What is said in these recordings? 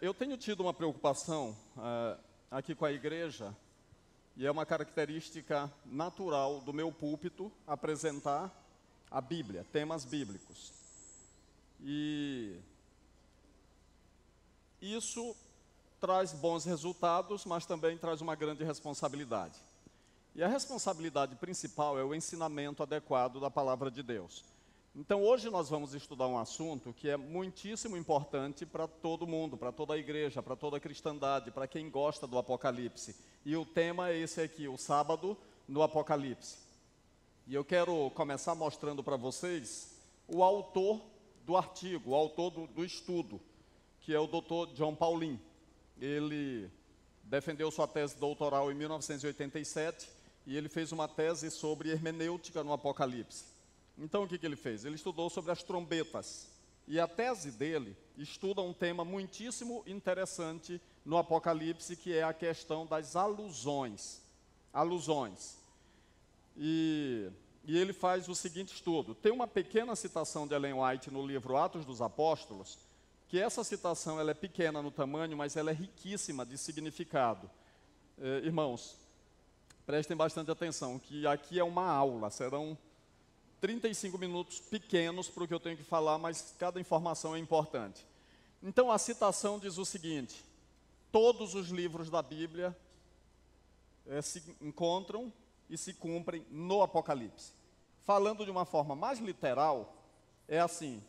Eu tenho tido uma preocupação aqui com a igreja, e é uma característica natural do meu púlpito apresentar a Bíblia, temas bíblicos. E isso traz bons resultados, mas também traz uma grande responsabilidade. E a responsabilidade principal é o ensinamento adequado da palavra de Deus. Então, hoje nós vamos estudar um assunto que é muitíssimo importante para todo mundo, para toda a igreja, para toda a cristandade, para quem gosta do Apocalipse. E o tema é esse aqui, o sábado no Apocalipse. E eu quero começar mostrando para vocês o autor do artigo, o autor do estudo, que é o Dr. John Paulin. Ele defendeu sua tese doutoral em 1987 e ele fez uma tese sobre hermenêutica no Apocalipse. Então, o que ele fez? Ele estudou sobre as trombetas. E a tese dele estuda um tema muitíssimo interessante no Apocalipse, que é a questão das alusões. E ele faz o seguinte estudo. Tem uma pequena citação de Ellen White no livro Atos dos Apóstolos, que essa citação ela é pequena no tamanho, mas ela é riquíssima de significado. Irmãos, prestem bastante atenção, que aqui é uma aula, serão 35 minutos pequenos para o que eu tenho que falar, mas cada informação é importante. Então, a citação diz o seguinte: todos os livros da Bíblia se encontram e se cumprem no Apocalipse. Falando de uma forma mais literal, é assim: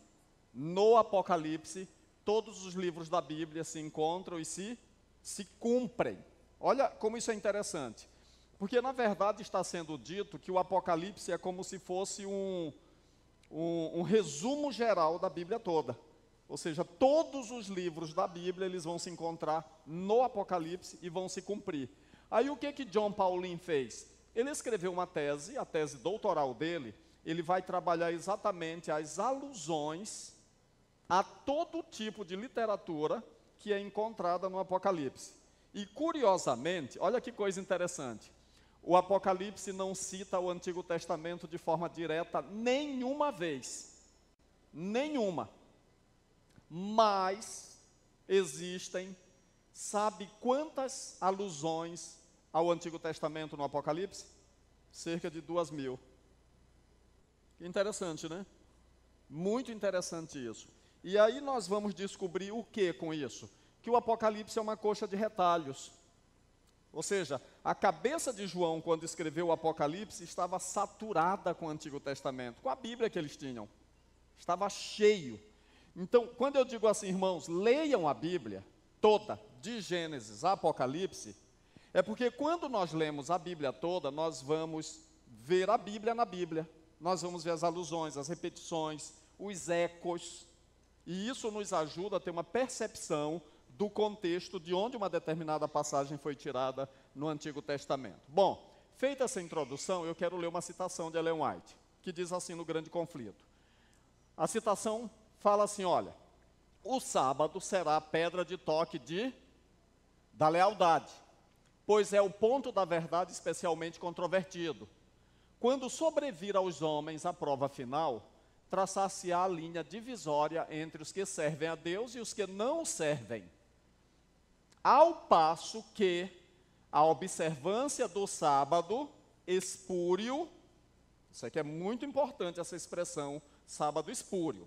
no Apocalipse, todos os livros da Bíblia se encontram e se cumprem. Olha como isso é interessante. Porque, na verdade, está sendo dito que o Apocalipse é como se fosse um resumo geral da Bíblia toda. Ou seja, todos os livros da Bíblia, eles vão se encontrar no Apocalipse e vão se cumprir. Aí, o que John Paulin fez? Ele escreveu uma tese, a tese doutoral dele, ele vai trabalhar exatamente as alusões a todo tipo de literatura que é encontrada no Apocalipse. E, curiosamente, olha que coisa interessante, o Apocalipse não cita o Antigo Testamento de forma direta nenhuma vez. Nenhuma. Mas existem, sabe quantas alusões ao Antigo Testamento no Apocalipse? Cerca de 2.000. Interessante, né? Muito interessante isso. E aí nós vamos descobrir o que com isso? Que o Apocalipse é uma coxa de retalhos. Ou seja, a cabeça de João, quando escreveu o Apocalipse, estava saturada com o Antigo Testamento, com a Bíblia que eles tinham. Estava cheio. Então, quando eu digo assim, irmãos, leiam a Bíblia toda, de Gênesis a Apocalipse, é porque quando nós lemos a Bíblia toda, nós vamos ver a Bíblia na Bíblia. Nós vamos ver as alusões, as repetições, os ecos. E isso nos ajuda a ter uma percepção do contexto de onde uma determinada passagem foi tirada no Antigo Testamento. Bom, feita essa introdução, eu quero ler uma citação de Ellen White, que diz assim no Grande Conflito. A citação fala assim, olha: o sábado será a pedra de toque da lealdade, pois é o ponto da verdade especialmente controvertido. Quando sobrevir aos homens a prova final, traçar-se-á a linha divisória entre os que servem a Deus e os que não o servem. Ao passo que a observância do sábado espúrio, isso aqui é muito importante, essa expressão, sábado espúrio.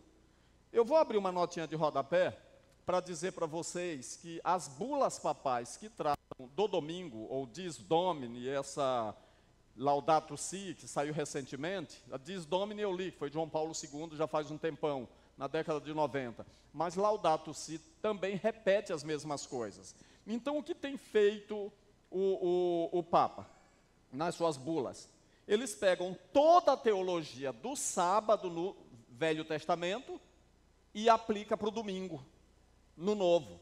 Eu vou abrir uma notinha de rodapé para dizer para vocês que as bulas papais que tratam do domingo, ou Dies Domini, essa Laudato Si, que saiu recentemente, a Dies Domini eu li, que foi João Paulo II, já faz um tempão, na década de 90. Mas Laudato Si também repete as mesmas coisas. Então, o que tem feito o Papa nas suas bulas? Eles pegam toda a teologia do sábado no Velho Testamento e aplica para o domingo, no Novo.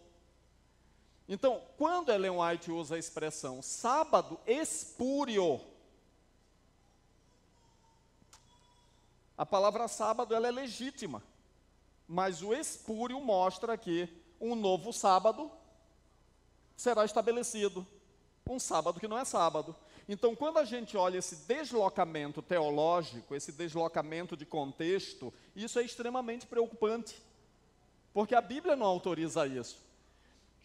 Então, quando Ellen White usa a expressão sábado espúrio, a palavra sábado ela é legítima, mas o espúrio mostra que um novo sábado será estabelecido, um sábado que não é sábado. Então, quando a gente olha esse deslocamento teológico, esse deslocamento de contexto, isso é extremamente preocupante, porque a Bíblia não autoriza isso.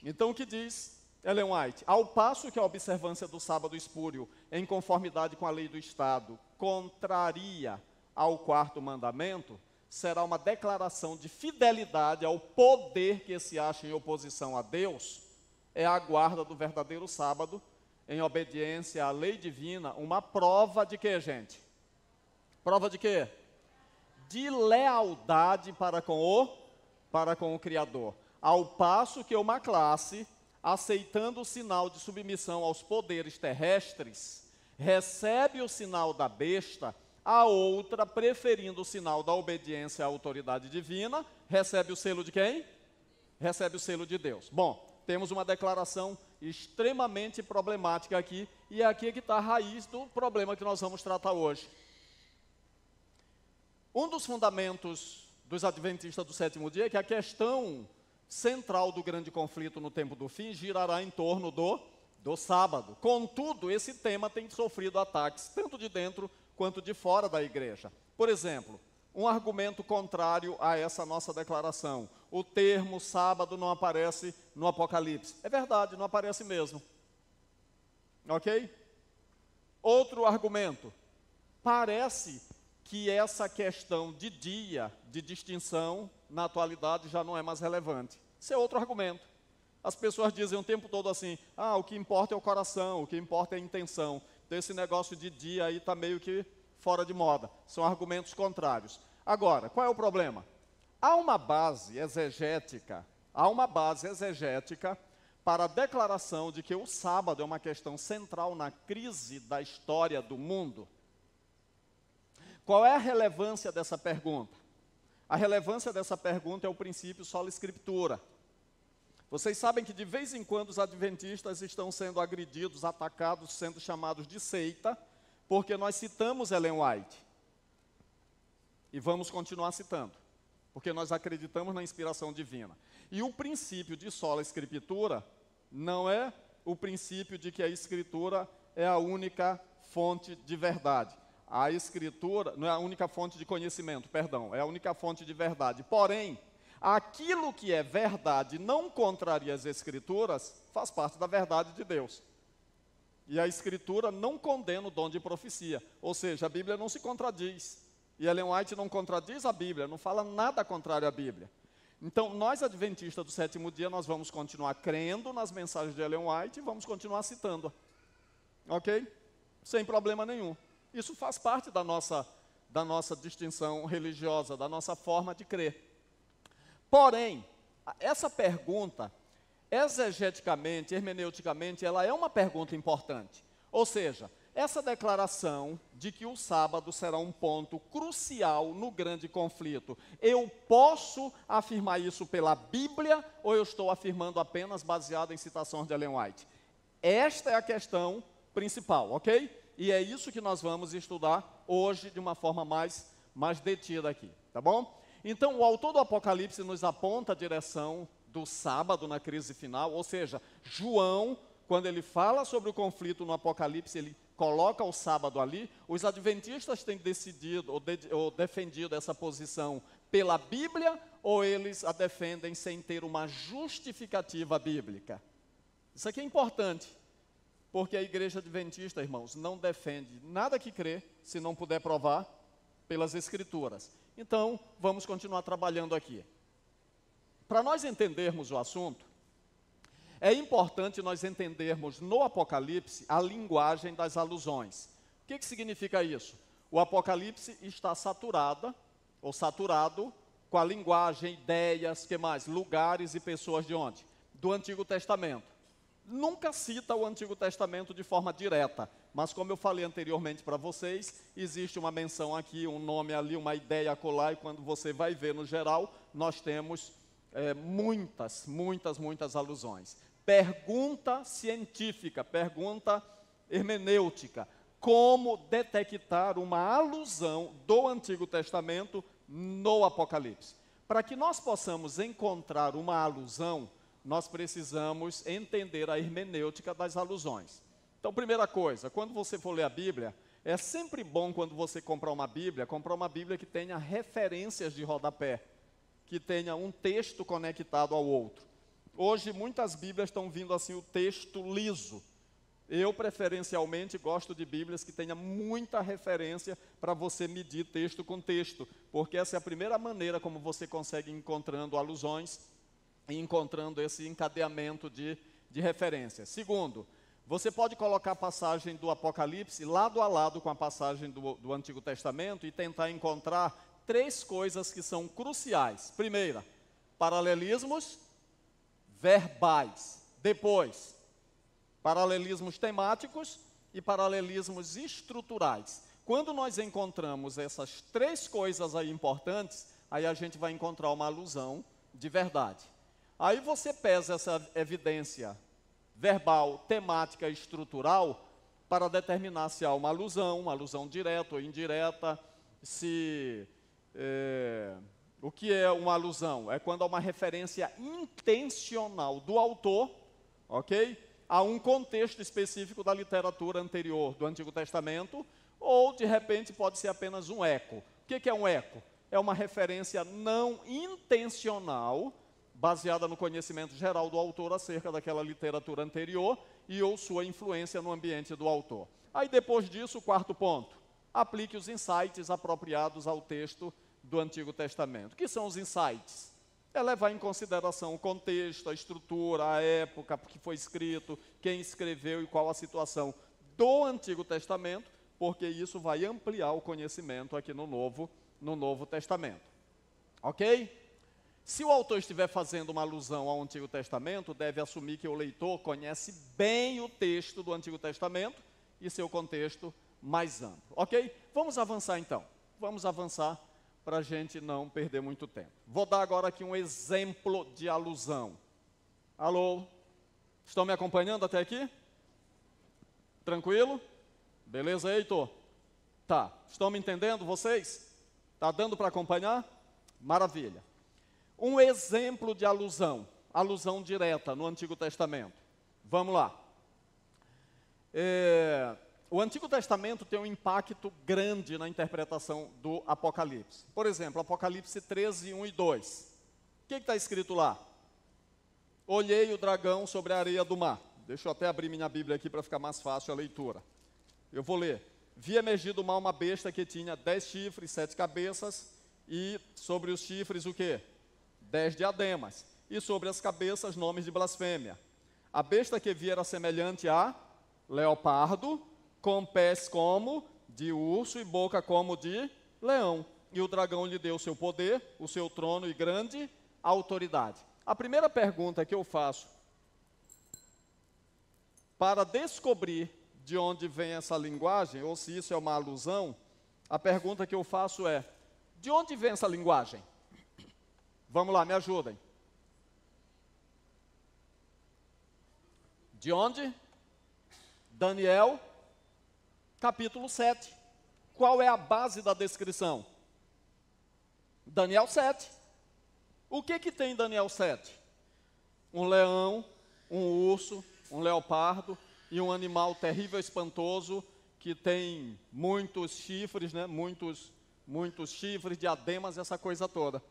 Então, o que diz Ellen White? Ao passo que a observância do sábado espúrio, em conformidade com a lei do Estado, contraria ao quarto mandamento, será uma declaração de fidelidade ao poder que se acha em oposição a Deus, é a guarda do verdadeiro sábado, em obediência à lei divina, uma prova de quê, gente? Prova de quê? De lealdade para com o Criador. Ao passo que uma classe, aceitando o sinal de submissão aos poderes terrestres, recebe o sinal da besta, a outra, preferindo o sinal da obediência à autoridade divina, recebe o selo de quem? Recebe o selo de Deus. Bom, temos uma declaração extremamente problemática aqui, e é aqui que está a raiz do problema que nós vamos tratar hoje. Um dos fundamentos dos adventistas do sétimo dia é que a questão central do grande conflito no tempo do fim girará em torno do sábado. Contudo, esse tema tem sofrido ataques, tanto de dentro quanto de fora da igreja. Por exemplo, um argumento contrário a essa nossa declaração: o termo sábado não aparece no Apocalipse. É verdade, não aparece mesmo. Ok? Outro argumento: parece que essa questão de dia, de distinção, na atualidade já não é mais relevante. Isso é outro argumento. As pessoas dizem o tempo todo assim: o que importa é o coração, o que importa é a intenção. Então esse negócio de dia aí está meio que fora de moda. São argumentos contrários. Agora, qual é o problema? Há uma base exegética para a declaração de que o sábado é uma questão central na crise da história do mundo. Qual é a relevância dessa pergunta? A relevância dessa pergunta é o princípio sola scriptura. Vocês sabem que de vez em quando os adventistas estão sendo agredidos, atacados, sendo chamados de seita, porque nós citamos Ellen White. E vamos continuar citando, porque nós acreditamos na inspiração divina. E o princípio de sola scriptura não é o princípio de que a Escritura é a única fonte de verdade. A Escritura não é a única fonte de conhecimento, perdão, é a única fonte de verdade. Porém, aquilo que é verdade não contraria as Escrituras, faz parte da verdade de Deus. E a Escritura não condena o dom de profecia, ou seja, a Bíblia não se contradiz. E Ellen White não contradiz a Bíblia, não fala nada contrário à Bíblia. Então, nós adventistas do sétimo dia, nós vamos continuar crendo nas mensagens de Ellen White e vamos continuar citando-a. Ok? Sem problema nenhum. Isso faz parte da nossa distinção religiosa, da nossa forma de crer. Porém, essa pergunta, exegeticamente, hermeneuticamente, ela é uma pergunta importante. Ou seja, essa declaração de que o sábado será um ponto crucial no grande conflito, eu posso afirmar isso pela Bíblia ou eu estou afirmando apenas baseado em citações de Ellen White? Esta é a questão principal, ok? E é isso que nós vamos estudar hoje de uma forma mais detida aqui, tá bom? Então, o autor do Apocalipse nos aponta a direção do sábado na crise final, ou seja, João, quando ele fala sobre o conflito no Apocalipse, ele coloca o sábado ali. Os adventistas têm decidido ou defendido essa posição pela Bíblia, ou eles a defendem sem ter uma justificativa bíblica? Isso aqui é importante, porque a igreja adventista, irmãos, não defende nada que crê, se não puder provar pelas Escrituras. Então, vamos continuar trabalhando aqui. Para nós entendermos o assunto, é importante nós entendermos no Apocalipse a linguagem das alusões. O que significa isso? O Apocalipse está saturado com a linguagem, ideias, que mais? Lugares e pessoas de onde? Do Antigo Testamento. Nunca cita o Antigo Testamento de forma direta, mas como eu falei anteriormente para vocês, existe uma menção aqui, um nome ali, uma ideia acolá, e quando você vai ver no geral, nós temos muitas alusões. Pergunta científica, pergunta hermenêutica: como detectar uma alusão do Antigo Testamento no Apocalipse? Para que nós possamos encontrar uma alusão, nós precisamos entender a hermenêutica das alusões. Então, primeira coisa, quando você for ler a Bíblia, é sempre bom quando você comprar uma Bíblia que tenha referências de rodapé, que tenha um texto conectado ao outro. Hoje, muitas Bíblias estão vindo assim, o texto liso. Eu, preferencialmente, gosto de Bíblias que tenha muita referência para você medir texto com texto, porque essa é a primeira maneira como você consegue ir encontrando alusões e encontrando esse encadeamento de referência. Segundo, você pode colocar a passagem do Apocalipse lado a lado com a passagem do Antigo Testamento e tentar encontrar 3 coisas que são cruciais. Primeira, paralelismos verbais. Depois, paralelismos temáticos e paralelismos estruturais. Quando nós encontramos essas 3 coisas aí importantes, aí a gente vai encontrar uma alusão de verdade. Aí você pesa essa evidência verbal, temática e estrutural para determinar se há uma alusão direta ou indireta, se... o que é uma alusão? É quando há uma referência intencional do autor, ok? A um contexto específico da literatura anterior do Antigo Testamento, ou, de repente, pode ser apenas um eco. O que é um eco? É uma referência não intencional, baseada no conhecimento geral do autor acerca daquela literatura anterior e ou sua influência no ambiente do autor. Aí, depois disso, o 4º ponto. Aplique os insights apropriados ao texto do Antigo Testamento. O que são os insights? É levar em consideração o contexto, a estrutura, a época que foi escrito, quem escreveu e qual a situação do Antigo Testamento, porque isso vai ampliar o conhecimento aqui no Novo Testamento. Ok? Se o autor estiver fazendo uma alusão ao Antigo Testamento, deve assumir que o leitor conhece bem o texto do Antigo Testamento e seu contexto mais amplo. Ok? Vamos avançar então. Vamos avançar para a gente não perder muito tempo. Vou dar agora aqui um exemplo de alusão. Alô? Estão me acompanhando até aqui? Tranquilo? Beleza, Heitor? Tá. Estão me entendendo, vocês? Tá dando para acompanhar? Maravilha. Um exemplo de alusão direta no Antigo Testamento. Vamos lá. O Antigo Testamento tem um impacto grande na interpretação do Apocalipse. Por exemplo, Apocalipse 13, 1 e 2. O que está escrito lá? Olhei o dragão sobre a areia do mar. Deixa eu até abrir minha Bíblia aqui para ficar mais fácil a leitura. Eu vou ler. Vi emergir do mar uma besta que tinha 10 chifres, 7 cabeças, e sobre os chifres o quê? 10 diademas, e sobre as cabeças nomes de blasfêmia. A besta que vi era semelhante a leopardo, com pés como de urso e boca como de leão. E o dragão lhe deu o seu poder, o seu trono e grande autoridade. A primeira pergunta que eu faço para descobrir de onde vem essa linguagem, ou se isso é uma alusão, a pergunta que eu faço é: de onde vem essa linguagem? Vamos lá, me ajudem. De onde? Daniel, capítulo 7. Qual é a base da descrição? Daniel 7. O que tem em Daniel 7? Um leão, um urso, um leopardo e um animal terrível, espantoso, que tem muitos chifres, né? Muitos chifres, diademas, essa coisa toda.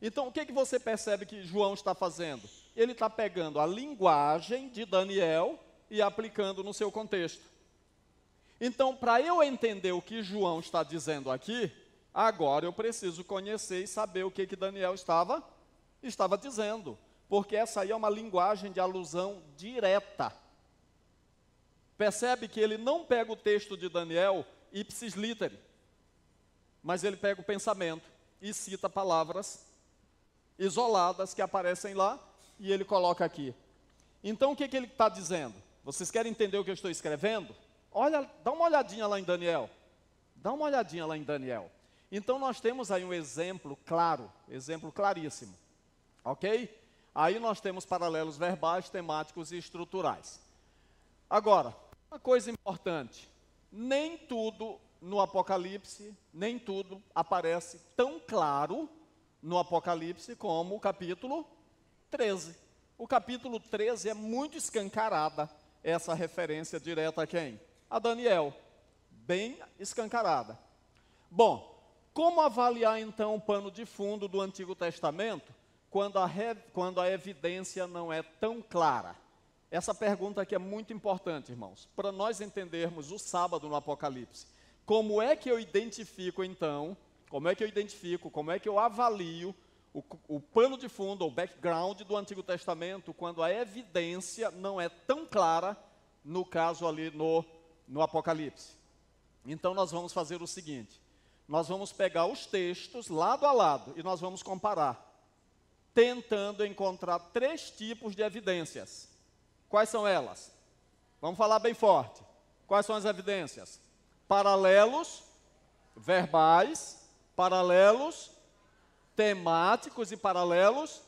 Então, o que você percebe que João está fazendo? Ele está pegando a linguagem de Daniel e aplicando no seu contexto. Então, para eu entender o que João está dizendo aqui, agora eu preciso conhecer e saber o que Daniel estava dizendo. Porque essa aí é uma linguagem de alusão direta. Percebe que ele não pega o texto de Daniel ipsis literi, mas ele pega o pensamento e cita palavras isoladas que aparecem lá e ele coloca aqui. Então, o que ele está dizendo? Vocês querem entender o que eu estou escrevendo? Olha, dá uma olhadinha lá em Daniel. Dá uma olhadinha lá em Daniel. Então, nós temos aí um exemplo claro, exemplo claríssimo. Ok? Aí nós temos paralelos verbais, temáticos e estruturais. Agora, uma coisa importante. Nem tudo no Apocalipse, nem tudo aparece tão claro no Apocalipse como o capítulo 13. O capítulo 13 é muito escancarada essa referência direta a quem? A Daniel. Bem escancarada. Bom, como avaliar então o pano de fundo do Antigo Testamento quando a evidência não é tão clara? Essa pergunta aqui é muito importante, irmãos, para nós entendermos o sábado no Apocalipse. Como é que eu identifico, então, como é que eu avalio o pano de fundo, o background do Antigo Testamento, quando a evidência não é tão clara, no caso ali no Apocalipse? Então nós vamos fazer o seguinte, nós vamos pegar os textos lado a lado e nós vamos comparar, tentando encontrar 3 tipos de evidências. Quais são elas? Vamos falar bem forte. Quais são as evidências? Paralelos verbais, paralelos temáticos e paralelos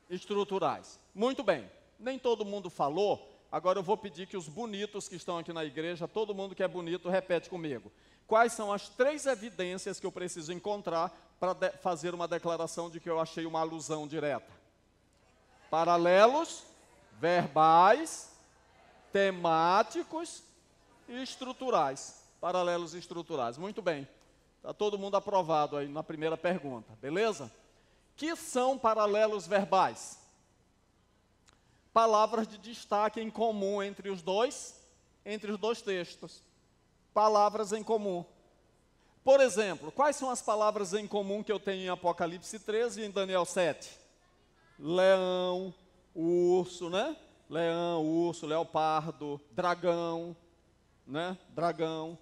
estruturais. Muito bem, nem todo mundo falou, agora eu vou pedir que os bonitos que estão aqui na igreja, todo mundo que é bonito, repete comigo. Quais são as 3 evidências que eu preciso encontrar para fazer uma declaração de que eu achei uma alusão direta? Paralelos verbais, temáticos e estruturais. Paralelos estruturais. Muito bem. Está todo mundo aprovado aí na primeira pergunta, beleza? Que são paralelos verbais? Palavras de destaque em comum entre os dois textos. Palavras em comum. Por exemplo, quais são as palavras em comum que eu tenho em Apocalipse 13 e em Daniel 7? Leão, urso, né? Leão, urso, leopardo, dragão, né? Dragão.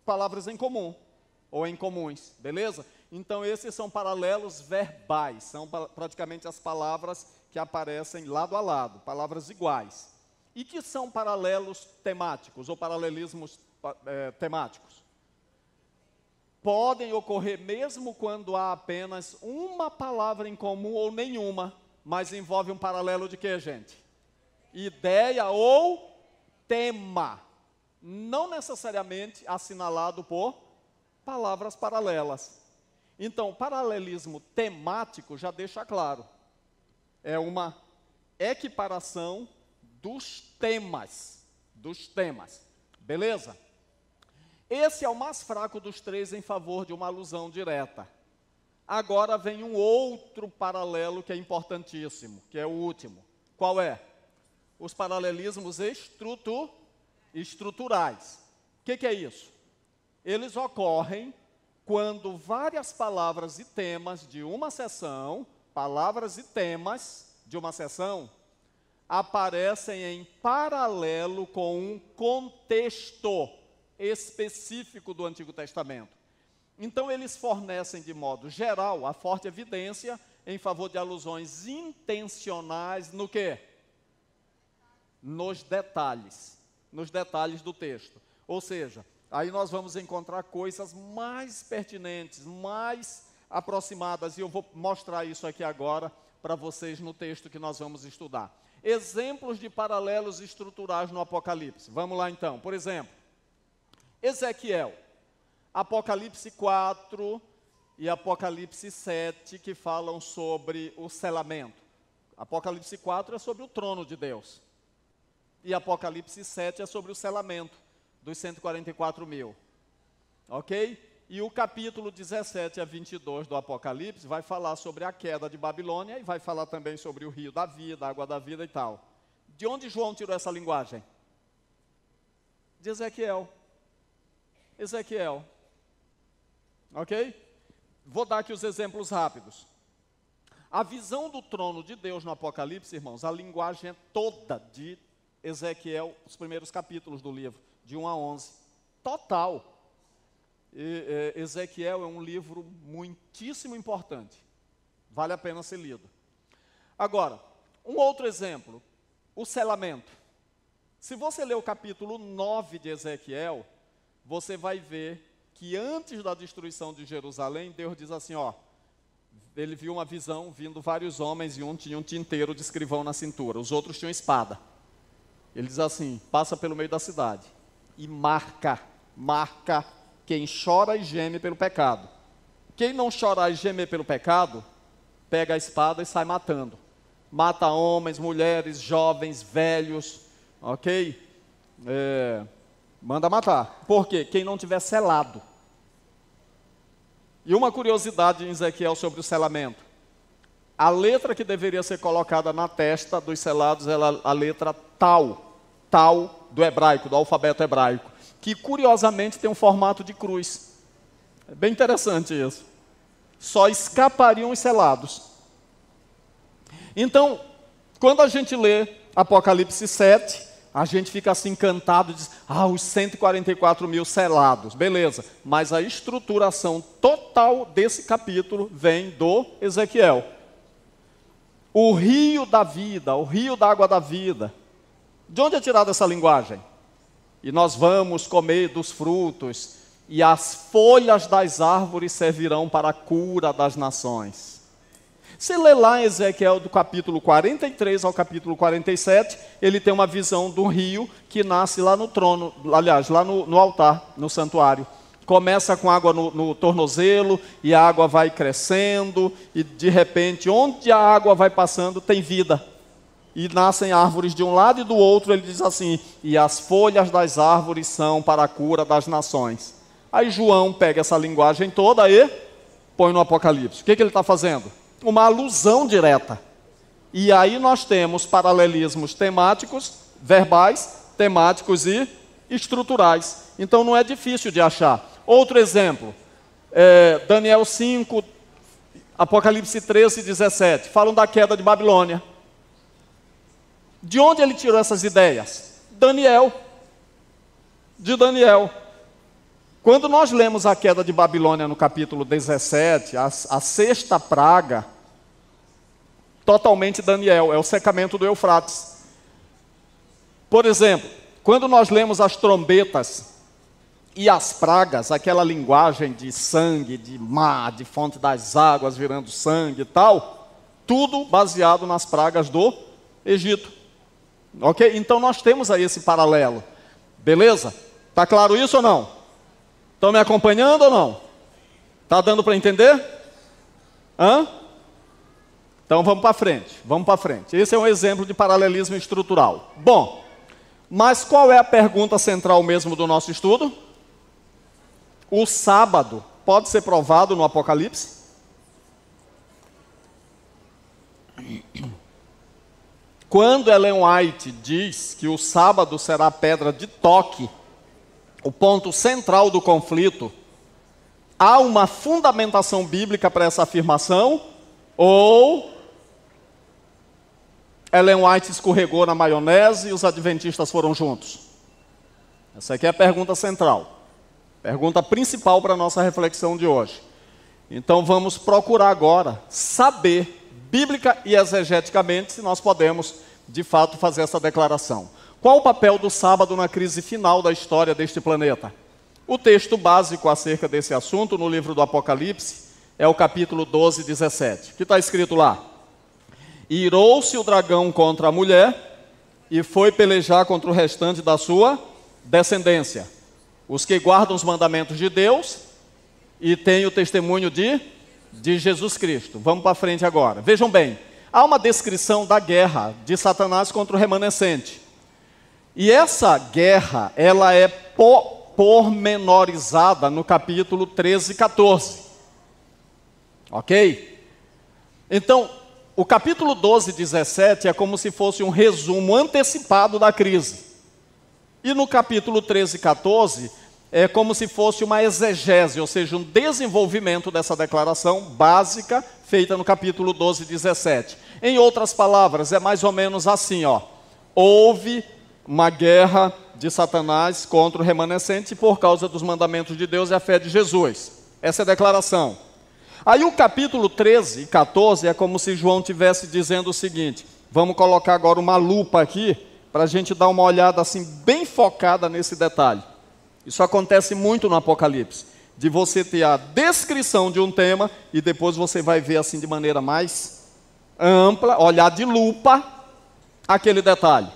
Palavras em comum, ou em comuns, beleza? Então esses são paralelos verbais, são praticamente as palavras que aparecem lado a lado, palavras iguais. E que são paralelos temáticos, ou paralelismos temáticos? Podem ocorrer mesmo quando há apenas uma palavra em comum ou nenhuma, mas envolve um paralelo de quê, gente? Ideia ou tema. Não necessariamente assinalado por palavras paralelas. Então, o paralelismo temático já deixa claro. É uma equiparação dos temas. Beleza? Esse é o mais fraco dos 3 em favor de uma alusão direta. Agora vem um outro paralelo que é importantíssimo, que é o último. Qual é? Os paralelismos estruturais. O que é isso? Eles ocorrem quando várias palavras e temas de uma seção, aparecem em paralelo com um contexto específico do Antigo Testamento. Então, eles fornecem de modo geral a forte evidência em favor de alusões intencionais no quê? Nos detalhes do texto. Ou seja, aí nós vamos encontrar coisas mais pertinentes, mais aproximadas, e eu vou mostrar isso aqui agora para vocês no texto que nós vamos estudar. Exemplos de paralelos estruturais no Apocalipse. Vamos lá então. Por exemplo, Ezequiel, Apocalipse 4 e Apocalipse 7, que falam sobre o selamento. Apocalipse 4 é sobre o trono de Deus. E Apocalipse 7 é sobre o selamento dos 144 mil. Ok? E o capítulo 17 a 22 do Apocalipse vai falar sobre a queda de Babilônia e vai falar também sobre o rio da vida, a água da vida e tal. De onde João tirou essa linguagem? De Ezequiel. Ok? Vou dar aqui os exemplos rápidos. A visão do trono de Deus no Apocalipse, irmãos, a linguagem é toda de Ezequiel, os primeiros capítulos do livro, de 1 a 11. Total. Ezequiel é um livro muitíssimo importante. Vale a pena ser lido. Agora, um outro exemplo, o selamento. Se você ler o capítulo 9 de Ezequiel, você vai ver que antes da destruição de Jerusalém, Deus diz assim, ó, ele viu uma visão, vindo vários homens, e um tinha um tinteiro de escrivão na cintura, os outros tinham espada. Ele diz assim, passa pelo meio da cidade e marca quem chora e geme pelo pecado. Quem não chorar e gemer pelo pecado, pega a espada e sai matando. Mata homens, mulheres, jovens, velhos, ok? Manda matar. Por quê? Quem não tiver selado. E uma curiosidade em Ezequiel sobre o selamento. A letra que deveria ser colocada na testa dos selados é a letra Tau. Tau do hebraico, do alfabeto hebraico. Que curiosamente tem um formato de cruz. É bem interessante isso. Só escapariam os selados. Então, quando a gente lê Apocalipse 7, a gente fica assim encantado e diz, os 144 mil selados, beleza. Mas a estruturação total desse capítulo vem do Ezequiel. O rio da vida, o rio da água da vida. De onde é tirada essa linguagem? E nós vamos comer dos frutos, e as folhas das árvores servirão para a cura das nações. Se ler lá em Ezequiel do capítulo 43 ao capítulo 47, ele tem uma visão do rio que nasce lá no trono, aliás, lá no altar, no santuário. Começa com água no tornozelo, e a água vai crescendo, e de repente, onde a água vai passando, tem vida. E nascem árvores de um lado e do outro, ele diz assim, e as folhas das árvores são para a cura das nações. Aí João pega essa linguagem toda e põe no Apocalipse. O que ele está fazendo? Uma alusão direta. E aí nós temos paralelismos temáticos, verbais, temáticos e estruturais. Então não é difícil de achar. Outro exemplo, Daniel 5, Apocalipse 13 e 17, falam da queda de Babilônia. De onde ele tirou essas ideias? De Daniel. Quando nós lemos a queda de Babilônia no capítulo 17, a sexta praga, totalmente Daniel, é o secamento do Eufrates. Por exemplo, quando nós lemos as trombetas e as pragas, aquela linguagem de sangue, de mar, de fonte das águas virando sangue e tal, tudo baseado nas pragas do Egito. Ok? Então nós temos aí esse paralelo. Beleza? Está claro isso ou não? Estão me acompanhando ou não? Está dando para entender? Então vamos para frente. Esse é um exemplo de paralelismo estrutural. Bom, mas qual é a pergunta central mesmo do nosso estudo? O sábado pode ser provado no Apocalipse? Quando Ellen White diz que o sábado será a pedra de toque, o ponto central do conflito, há uma fundamentação bíblica para essa afirmação? Ou Ellen White escorregou na maionese e os adventistas foram juntos? Essa aqui é a pergunta central. Pergunta principal para a nossa reflexão de hoje. Então vamos procurar agora saber, bíblica e exegeticamente, se nós podemos, de fato, fazer essa declaração. Qual o papel do sábado na crise final da história deste planeta? O texto básico acerca desse assunto no livro do Apocalipse é o capítulo 12, 17. O que está escrito lá? Irou-se o dragão contra a mulher e foi pelejar contra o restante da sua descendência. Os que guardam os mandamentos de Deus e têm o testemunho de Jesus Cristo. Vamos para frente agora. Vejam bem, há uma descrição da guerra de Satanás contra o remanescente. E essa guerra, ela é pormenorizada no capítulo 13 e 14. Ok? Então, o capítulo 12 e 17 é como se fosse um resumo antecipado da crise. E no capítulo 13 e 14, é como se fosse uma exegese, ou seja, um desenvolvimento dessa declaração básica feita no capítulo 12 e 17. Em outras palavras, é mais ou menos assim, houve uma guerra de Satanás contra o remanescente por causa dos mandamentos de Deus e a fé de Jesus. Essa é a declaração. Aí o capítulo 13 e 14 é como se João estivesse dizendo o seguinte, vamos colocar agora uma lupa aqui, para a gente dar uma olhada assim, bem focada nesse detalhe. Isso acontece muito no Apocalipse, de você ter a descrição de um tema, e depois você vai ver assim de maneira mais ampla, olhar de lupa, aquele detalhe.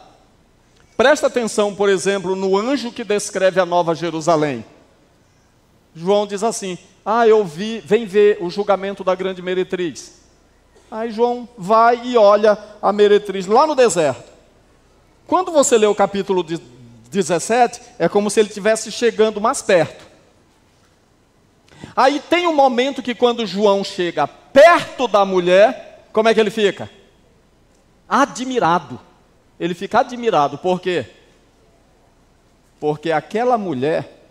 Presta atenção, por exemplo, no anjo que descreve a Nova Jerusalém. João diz assim, vem ver o julgamento da grande meretriz. Aí João vai e olha a meretriz lá no deserto. Quando você lê o capítulo 17, é como se ele estivesse chegando mais perto. Aí tem um momento que quando João chega perto da mulher, como é que ele fica? Admirado. Ele fica admirado, por quê? Porque aquela mulher,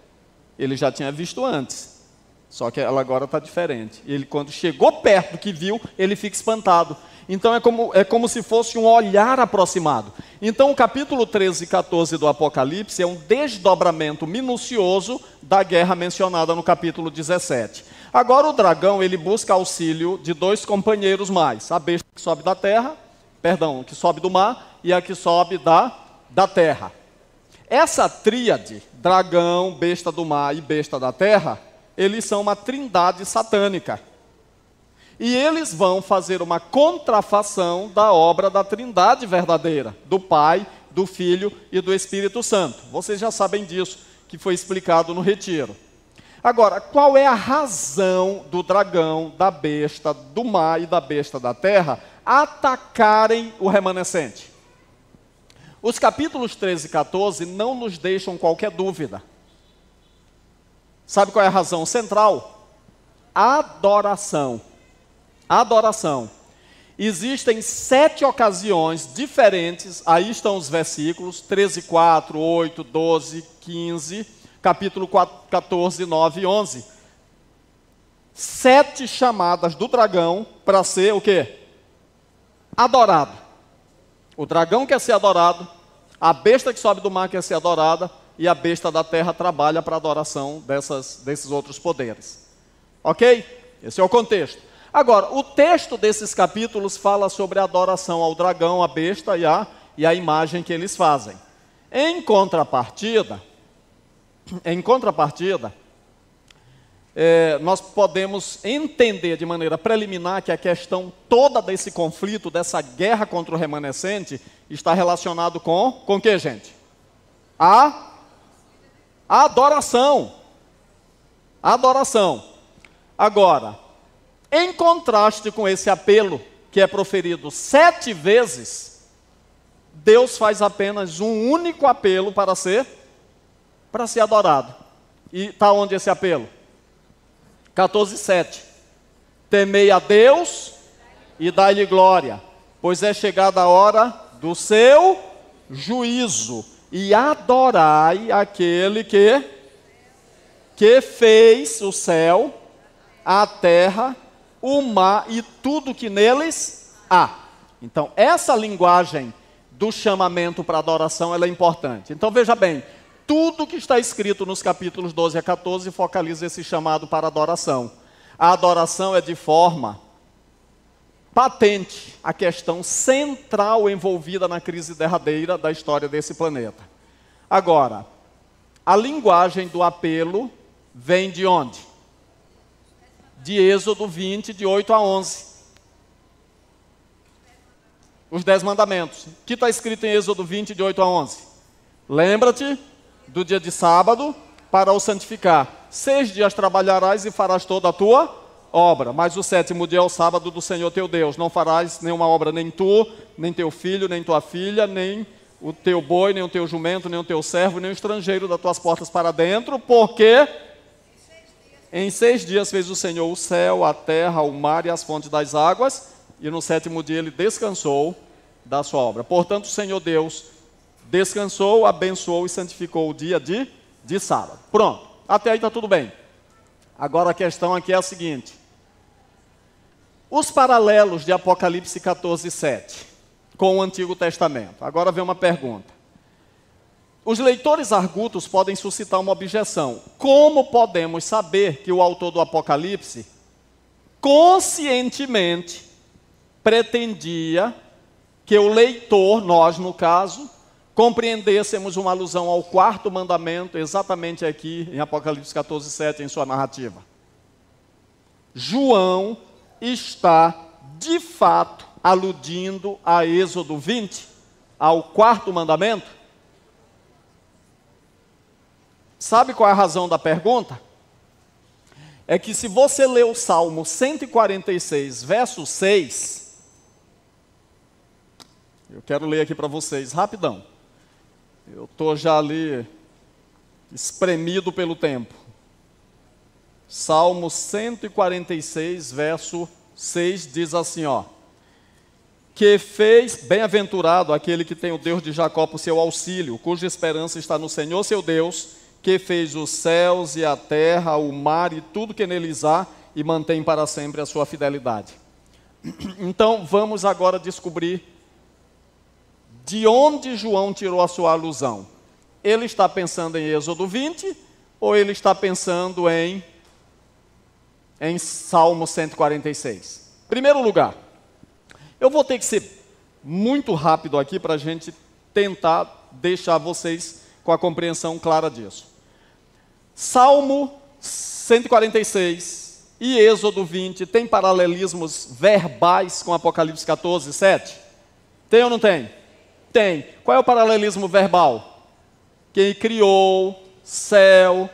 ele já tinha visto antes, só que ela agora está diferente. Ele, quando chegou perto do que viu, ele fica espantado. Então é como se fosse um olhar aproximado. Então o capítulo 13 e 14 do Apocalipse é um desdobramento minucioso da guerra mencionada no capítulo 17. Agora o dragão, ele busca auxílio de dois companheiros mais. A besta que sobe da terra, que sobe do mar, e a que sobe da terra. Essa tríade, dragão, besta do mar e besta da terra, eles são uma trindade satânica. E eles vão fazer uma contrafação da obra da trindade verdadeira, do Pai, do Filho e do Espírito Santo. Vocês já sabem disso, que foi explicado no retiro. Agora, qual é a razão do dragão, da besta do mar e da besta da terra atacarem o remanescente? Os capítulos 13 e 14 não nos deixam qualquer dúvida. Sabe qual é a razão central? Adoração. Adoração. Existem 7 ocasiões diferentes, aí estão os versículos, 13, 4, 8, 12, 15, capítulo 14, 9 e 11. 7 chamadas do dragão para ser o quê? Adorado. O dragão quer ser adorado, a besta que sobe do mar quer ser adorada, e a besta da terra trabalha para a adoração desses outros poderes. Ok? Esse é o contexto. Agora, o texto desses capítulos fala sobre a adoração ao dragão, à besta e a imagem que eles fazem. Em contrapartida, nós podemos entender de maneira preliminar que a questão toda desse conflito, dessa guerra contra o remanescente, está relacionado com o que, gente? A adoração. A adoração. Agora, em contraste com esse apelo, que é proferido 7 vezes, Deus faz apenas um único apelo para ser adorado. E está onde esse apelo? 14:7. Temei a Deus e dai-lhe glória, pois é chegada a hora do seu juízo, e adorai aquele que fez o céu, a terra, o mar e tudo que neles há. Então, essa linguagem do chamamento para adoração, ela é importante. Então, veja bem, tudo que está escrito nos capítulos 12 a 14 focaliza esse chamado para adoração. A adoração é de forma patente a questão central envolvida na crise derradeira da história desse planeta. Agora, a linguagem do apelo vem de onde? De Êxodo 20, de 8 a 11. Os 10 mandamentos. O que está escrito em Êxodo 20, de 8 a 11? Lembra-te do dia de sábado para o santificar. 6 dias trabalharás e farás toda a tua obra, mas o 7º dia é o sábado do Senhor teu Deus. Não farás nenhuma obra, nem tu, nem teu filho, nem tua filha, nem o teu boi, nem o teu jumento, nem o teu servo, nem o estrangeiro das tuas portas para dentro, porque em 6 dias fez o Senhor o céu, a terra, o mar e as fontes das águas, e no 7º dia ele descansou da sua obra. Portanto, o Senhor Deus descansou, abençoou e santificou o dia de sábado. Pronto, até aí está tudo bem. Agora a questão aqui é a seguinte: os paralelos de Apocalipse 14:7 com o Antigo Testamento. Agora vem uma pergunta. Os leitores argutos podem suscitar uma objeção. Como podemos saber que o autor do Apocalipse conscientemente pretendia que o leitor, nós no caso, compreendêssemos uma alusão ao 4º mandamento, exatamente aqui em Apocalipse 14:7, em sua narrativa? João está, de fato, aludindo a Êxodo 20, ao 4º mandamento? Sabe qual é a razão da pergunta? É que se você ler o Salmo 146, verso 6, eu quero ler aqui para vocês, rapidão. Eu estou já ali espremido pelo tempo. Salmo 146, verso 6, diz assim, ó: que fez, bem-aventurado aquele que tem o Deus de Jacó por seu auxílio, cuja esperança está no Senhor seu Deus, que fez os céus e a terra, o mar e tudo que neles há, e mantém para sempre a sua fidelidade. Então, vamos agora descobrir de onde João tirou a sua alusão. Ele está pensando em Êxodo 20 ou ele está pensando em Salmo 146? Primeiro lugar, eu vou ter que ser muito rápido aqui para a gente tentar deixar vocês com a compreensão clara disso. Salmo 146 e Êxodo 20 tem paralelismos verbais com Apocalipse 14, 7? Tem ou não tem? Tem. Qual é o paralelismo verbal? Quem criou céu,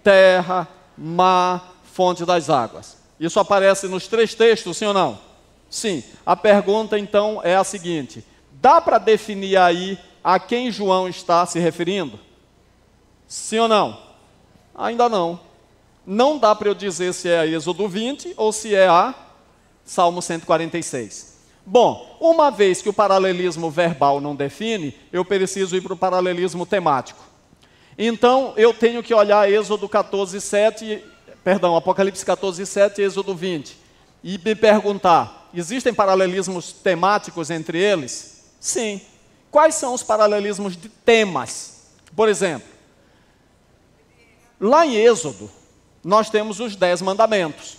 terra, mar, fonte das águas. Isso aparece nos 3 textos, sim ou não? Sim. A pergunta então é a seguinte: dá para definir aí a quem João está se referindo? Sim ou não? Ainda não. Não dá para eu dizer se é a Êxodo 20 ou se é a Salmo 146. Bom, uma vez que o paralelismo verbal não define, eu preciso ir para o paralelismo temático. Então, eu tenho que olhar Êxodo 14, 7, Apocalipse 14, 7 e Êxodo 20. E me perguntar, existem paralelismos temáticos entre eles? Sim. Quais são os paralelismos de temas? Por exemplo, lá em Êxodo, nós temos os 10 mandamentos.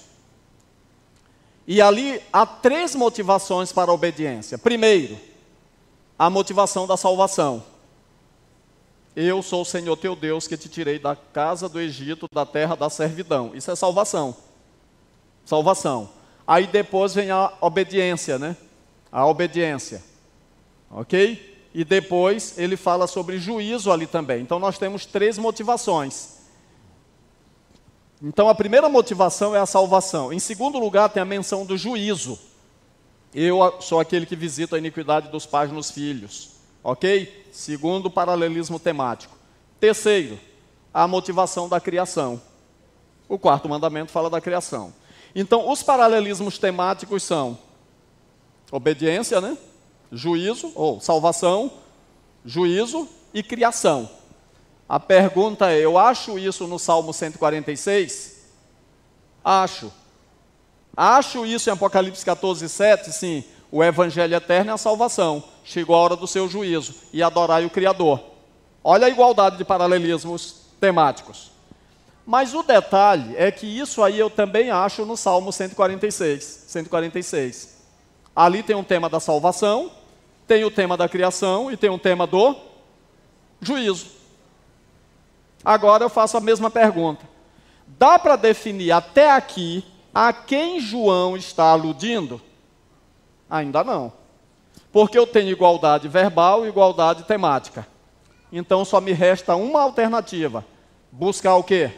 E ali há 3 motivações para a obediência. Primeiro, a motivação da salvação. Eu sou o Senhor teu Deus que te tirei da casa do Egito, da terra da servidão. Isso é salvação. Salvação. Aí depois vem a obediência, né? A obediência. Ok? E depois ele fala sobre juízo ali também. Então nós temos 3 motivações. Então a primeira motivação é a salvação. Em segundo lugar tem a menção do juízo. Eu sou aquele que visita a iniquidade dos pais nos filhos. Ok? Segundo paralelismo temático. Terceiro, a motivação da criação. O 4º mandamento fala da criação. Então os paralelismos temáticos são obediência, né? Juízo, ou salvação, juízo e criação. A pergunta é, eu acho isso no Salmo 146? Acho. Acho isso em Apocalipse 14, 7? Sim. O Evangelho eterno é a salvação. Chegou a hora do seu juízo. E adorai o Criador. Olha a igualdade de paralelismos temáticos. Mas o detalhe é que isso aí eu também acho no Salmo 146. Ali tem um tema da salvação, tem o tema da criação e tem um tema do juízo. Agora eu faço a mesma pergunta. Dá para definir até aqui a quem João está aludindo? Ainda não. Porque eu tenho igualdade verbal e igualdade temática. Então só me resta uma alternativa. Buscar o quê?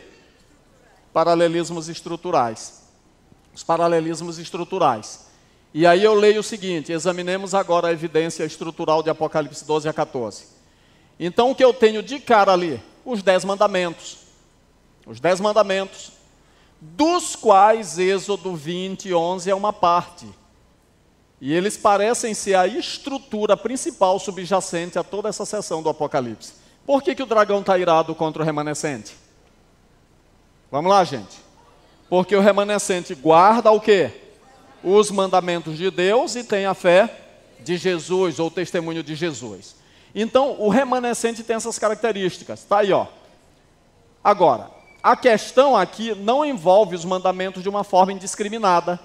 Paralelismos estruturais. Os paralelismos estruturais. E aí eu leio o seguinte, examinemos agora a evidência estrutural de Apocalipse 12 a 14. Então o que eu tenho de cara ali? Os 10 mandamentos. Os 10 mandamentos. Dos quais Êxodo 20 e 11 é uma parte. E eles parecem ser a estrutura principal subjacente a toda essa seção do Apocalipse. Por que o dragão está irado contra o remanescente? Vamos lá, gente. Porque o remanescente guarda o quê? Os mandamentos de Deus e tem a fé de Jesus, ou o testemunho de Jesus. Então, o remanescente tem essas características. Está aí, ó. Agora, a questão aqui não envolve os mandamentos de uma forma indiscriminada.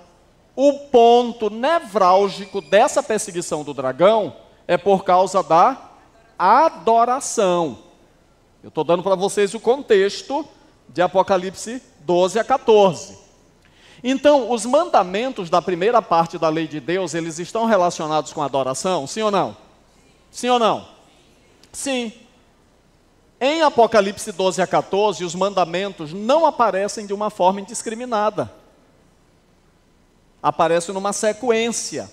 O ponto nevrálgico dessa perseguição do dragão é por causa da adoração. Eu estou dando para vocês o contexto de Apocalipse 12 a 14. Então, os mandamentos da primeira parte da lei de Deus, eles estão relacionados com a adoração? Sim ou não? Sim ou não? Sim. Em Apocalipse 12 a 14, os mandamentos não aparecem de uma forma indiscriminada. Aparecem numa sequência.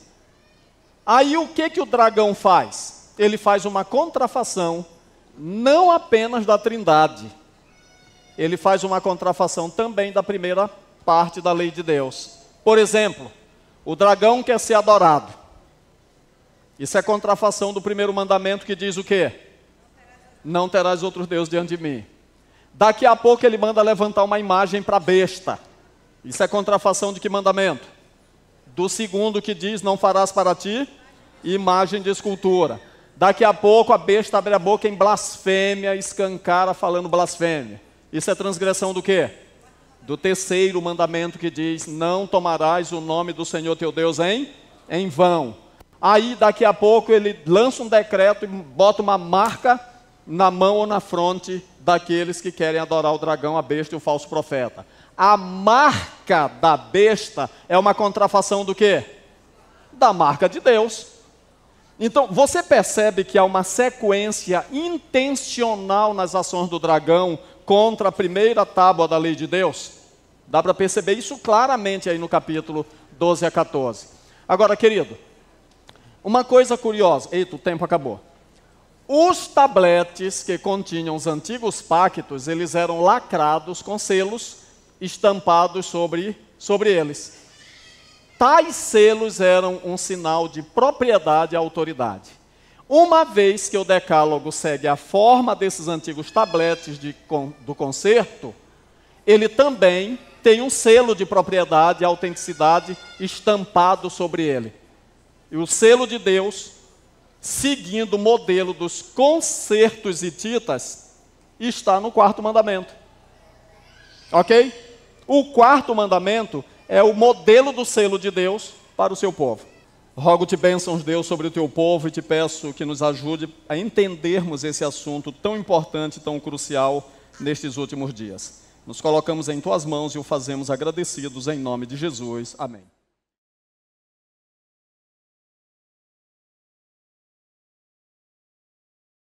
Aí o que o dragão faz? Ele faz uma contrafação, não apenas da Trindade. Ele faz uma contrafação também da primeira parte da lei de Deus. Por exemplo, o dragão quer ser adorado. Isso é contrafação do primeiro mandamento que diz o quê? Não terás outros deuses diante de mim. Daqui a pouco ele manda levantar uma imagem para a besta. Isso é contrafação de que mandamento? Do segundo que diz, não farás para ti imagem de escultura. Daqui a pouco a besta abre a boca em blasfêmia, escancara falando blasfêmia. Isso é transgressão do quê? Do terceiro mandamento que diz, não tomarás o nome do Senhor teu Deus em vão. Aí daqui a pouco ele lança um decreto e bota uma marca na mão ou na fronte daqueles que querem adorar o dragão, a besta e o falso profeta. A marca da besta é uma contrafação do quê? Da marca de Deus. Então, você percebe que há uma sequência intencional nas ações do dragão contra a primeira tábua da lei de Deus? Dá para perceber isso claramente aí no capítulo 12 a 14. Agora, querido, uma coisa curiosa. Eita, o tempo acabou. Os tabletes que continham os antigos pactos, eles eram lacrados com selos estampados sobre eles. Tais selos eram um sinal de propriedade e autoridade. Uma vez que o decálogo segue a forma desses antigos tabletes do concerto, ele também tem um selo de propriedade e autenticidade estampado sobre ele. E o selo de Deus, seguindo o modelo dos concertos hititas, está no quarto mandamento. Ok? O quarto mandamento é o modelo do selo de Deus para o seu povo. Rogo-te bênçãos, Deus, sobre o teu povo e te peço que nos ajude a entendermos esse assunto tão importante, tão crucial nestes últimos dias. Nos colocamos em tuas mãos e o fazemos agradecidos em nome de Jesus. Amém.